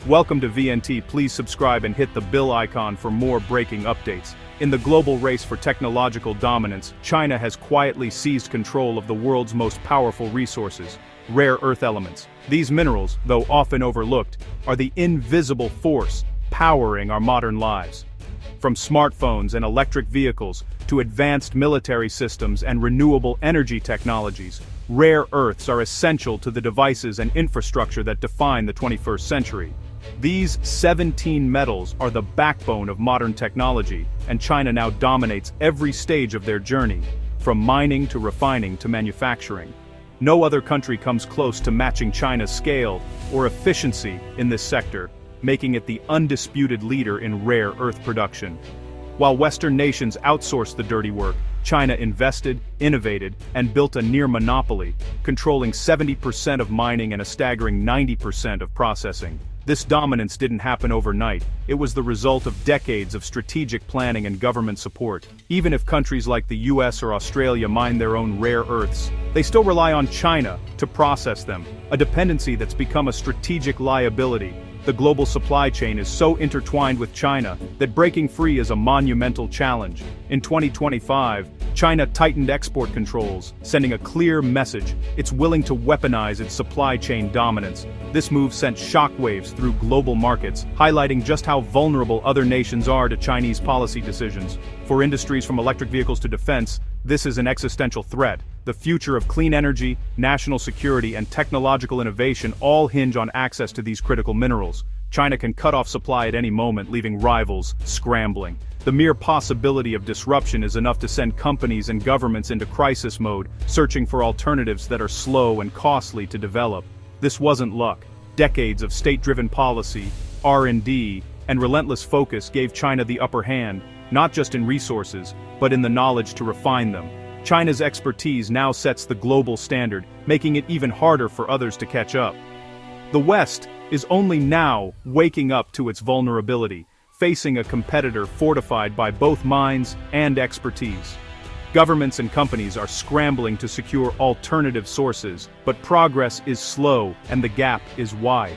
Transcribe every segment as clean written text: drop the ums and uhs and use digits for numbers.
Welcome to VNT. Please subscribe and hit the bell icon for more breaking updates. In the global race for technological dominance, China has quietly seized control of the world's most powerful resources, rare earth elements. These minerals, though often overlooked, are the invisible force powering our modern lives. From smartphones and electric vehicles to advanced military systems and renewable energy technologies, rare earths are essential to the devices and infrastructure that define the 21st century. These 17 metals are the backbone of modern technology, and China now dominates every stage of their journey, from mining to refining to manufacturing. No other country comes close to matching China's scale or efficiency in this sector, making it the undisputed leader in rare earth production. While Western nations outsourced the dirty work, China invested, innovated, and built a near monopoly, controlling 70% of mining and a staggering 90% of processing. This dominance didn't happen overnight. It was the result of decades of strategic planning and government support. Even if countries like the US or Australia mine their own rare earths, they still rely on China to process them, a dependency that's become a strategic liability. The global supply chain is so intertwined with China that breaking free is a monumental challenge. In 2025, China tightened export controls, sending a clear message: it's willing to weaponize its supply chain dominance. This move sent shockwaves through global markets, highlighting just how vulnerable other nations are to Chinese policy decisions. For industries from electric vehicles to defense, this is an existential threat. The future of clean energy, national security, and technological innovation all hinge on access to these critical minerals. China can cut off supply at any moment, leaving rivals scrambling. The mere possibility of disruption is enough to send companies and governments into crisis mode, searching for alternatives that are slow and costly to develop. This wasn't luck. Decades of state-driven policy, R&D, and relentless focus gave China the upper hand, not just in resources, but in the knowledge to refine them. China's expertise now sets the global standard, making it even harder for others to catch up. The West is only now waking up to its vulnerability, facing a competitor fortified by both minds and expertise. Governments and companies are scrambling to secure alternative sources, but progress is slow and the gap is wide.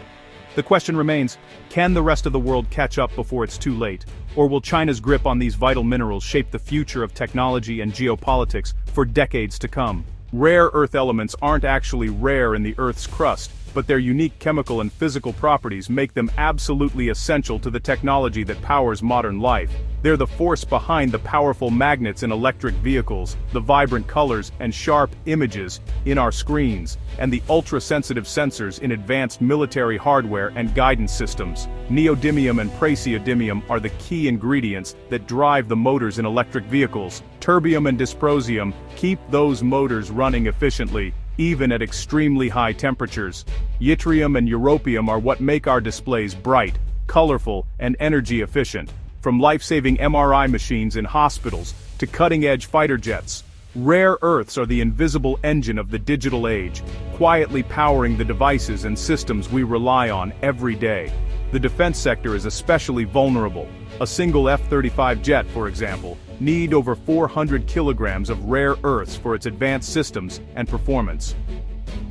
The question remains, can the rest of the world catch up before it's too late? Or will China's grip on these vital minerals shape the future of technology and geopolitics for decades to come? Rare earth elements aren't actually rare in the Earth's crust, but their unique chemical and physical properties make them absolutely essential to the technology that powers modern life. They're the force behind the powerful magnets in electric vehicles, the vibrant colors and sharp images in our screens, and the ultra-sensitive sensors in advanced military hardware and guidance systems. Neodymium and praseodymium are the key ingredients that drive the motors in electric vehicles. Terbium and dysprosium keep those motors running efficiently, even at extremely high temperatures. Yttrium and europium are what make our displays bright, colorful, and energy efficient. From life-saving MRI machines in hospitals to cutting-edge fighter jets, rare earths are the invisible engine of the digital age, quietly powering the devices and systems we rely on every day. The defense sector is especially vulnerable. A single F-35 jet, for example, needs over 400 kilograms of rare earths for its advanced systems and performance.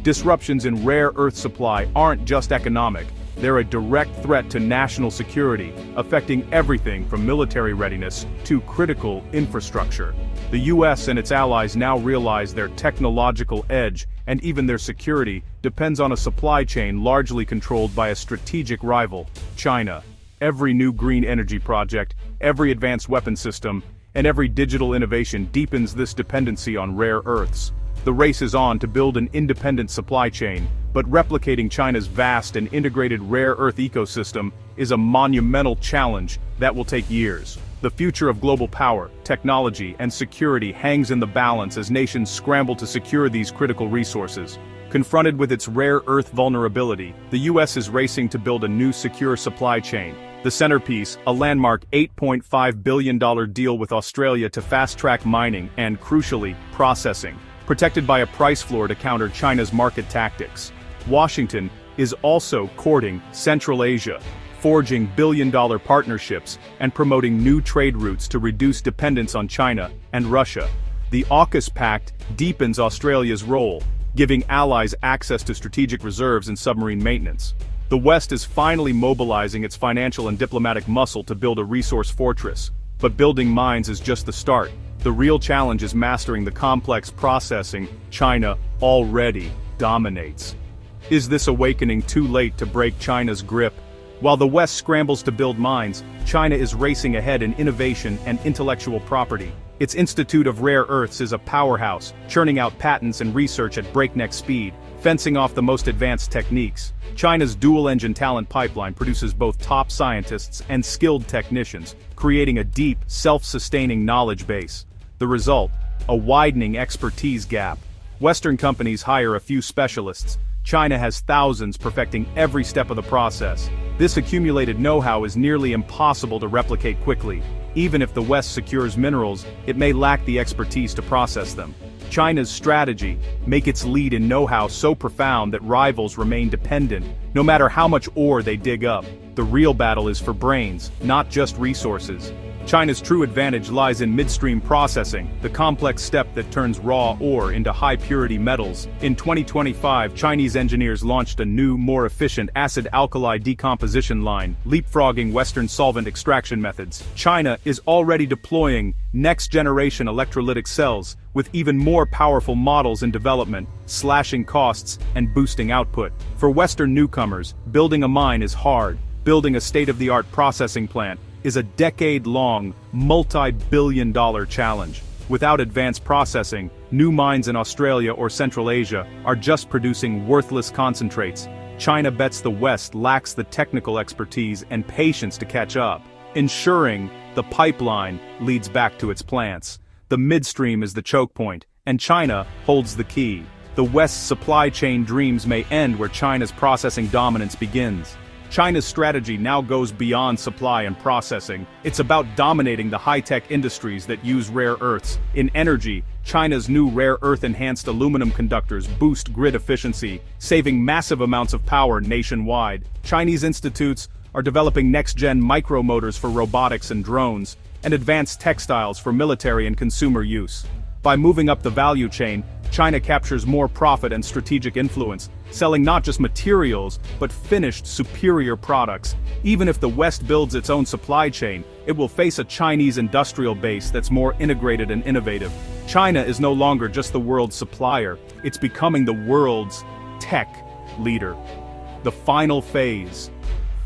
Disruptions in rare earth supply aren't just economic, they're a direct threat to national security, affecting everything from military readiness to critical infrastructure. The US and its allies now realize their technological edge, and even their security, depends on a supply chain largely controlled by a strategic rival, China. Every new green energy project, every advanced weapon system, and every digital innovation deepens this dependency on rare earths. The race is on to build an independent supply chain, but replicating China's vast and integrated rare earth ecosystem is a monumental challenge that will take years. The future of global power, technology, and security hangs in the balance as nations scramble to secure these critical resources. Confronted with its rare earth vulnerability, the US is racing to build a new secure supply chain. The centerpiece, a landmark $8.5 billion deal with Australia to fast-track mining and, crucially, processing, protected by a price floor to counter China's market tactics. Washington is also courting Central Asia, forging billion-dollar partnerships and promoting new trade routes to reduce dependence on China and Russia. The AUKUS Pact deepens Australia's role, giving allies access to strategic reserves and submarine maintenance. The West is finally mobilizing its financial and diplomatic muscle to build a resource fortress. But building mines is just the start. The real challenge is mastering the complex processing China already dominates. Is this awakening too late to break China's grip? While the West scrambles to build mines, China is racing ahead in innovation and intellectual property. Its Institute of Rare Earths is a powerhouse, churning out patents and research at breakneck speed, fencing off the most advanced techniques. China's dual-engine talent pipeline produces both top scientists and skilled technicians, creating a deep, self-sustaining knowledge base. The result? A widening expertise gap. Western companies hire a few specialists. China has thousands perfecting every step of the process. This accumulated know-how is nearly impossible to replicate quickly. Even if the West secures minerals, it may lack the expertise to process them. China's strategy: make its lead in know-how so profound that rivals remain dependent, no matter how much ore they dig up. The real battle is for brains, not just resources. China's true advantage lies in midstream processing, the complex step that turns raw ore into high-purity metals. In 2025, Chinese engineers launched a new, more efficient acid-alkali decomposition line, leapfrogging Western solvent extraction methods. China is already deploying next-generation electrolytic cells, with even more powerful models in development, slashing costs and boosting output. For Western newcomers, building a mine is hard. Building a state-of-the-art processing plant is a decade-long, multi-billion-dollar challenge. Without advanced processing, new mines in Australia or Central Asia are just producing worthless concentrates. China bets the West lacks the technical expertise and patience to catch up, ensuring the pipeline leads back to its plants. The midstream is the choke point, and China holds the key. The West's supply chain dreams may end where China's processing dominance begins. China's strategy now goes beyond supply and processing. It's about dominating the high-tech industries that use rare earths. In energy, China's new rare earth-enhanced aluminum conductors boost grid efficiency, saving massive amounts of power nationwide. Chinese institutes are developing next-gen micromotors for robotics and drones, and advanced textiles for military and consumer use. By moving up the value chain, China captures more profit and strategic influence, selling not just materials, but finished, superior products. Even if the West builds its own supply chain, it will face a Chinese industrial base that's more integrated and innovative. China is no longer just the world's supplier, it's becoming the world's tech leader. The final phase: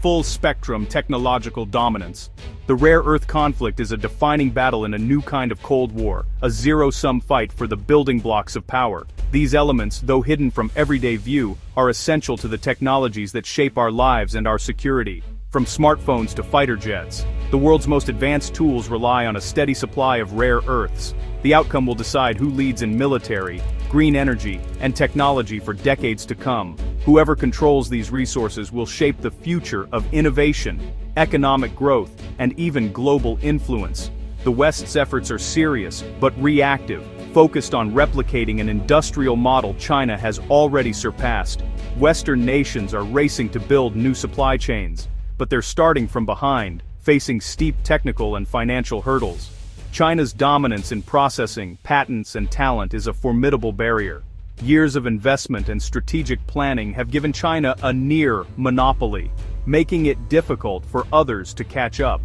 full-spectrum technological dominance. The rare earth conflict is a defining battle in a new kind of Cold War, a zero-sum fight for the building blocks of power. These elements, though hidden from everyday view, are essential to the technologies that shape our lives and our security. From smartphones to fighter jets, the world's most advanced tools rely on a steady supply of rare earths. The outcome will decide who leads in military, green energy, and technology for decades to come. Whoever controls these resources will shape the future of innovation, economic growth, and even global influence. The West's efforts are serious, but reactive, focused on replicating an industrial model China has already surpassed. Western nations are racing to build new supply chains, but they're starting from behind, facing steep technical and financial hurdles. China's dominance in processing, patents, and talent is a formidable barrier. Years of investment and strategic planning have given China a near monopoly, making it difficult for others to catch up.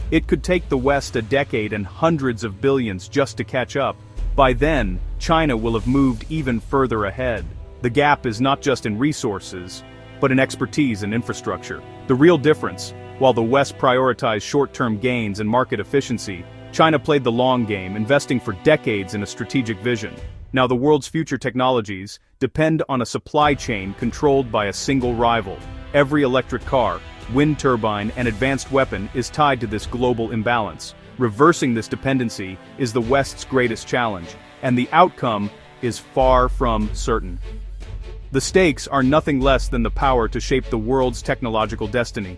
It could take the West a decade and hundreds of billions just to catch up. By then, China will have moved even further ahead. The gap is not just in resources, but in expertise and infrastructure. The real difference: while the West prioritized short-term gains and market efficiency, China played the long game, investing for decades in a strategic vision. Now the world's future technologies depend on a supply chain controlled by a single rival. Every electric car, wind turbine, and advanced weapon is tied to this global imbalance. Reversing this dependency is the West's greatest challenge, and the outcome is far from certain. The stakes are nothing less than the power to shape the world's technological destiny.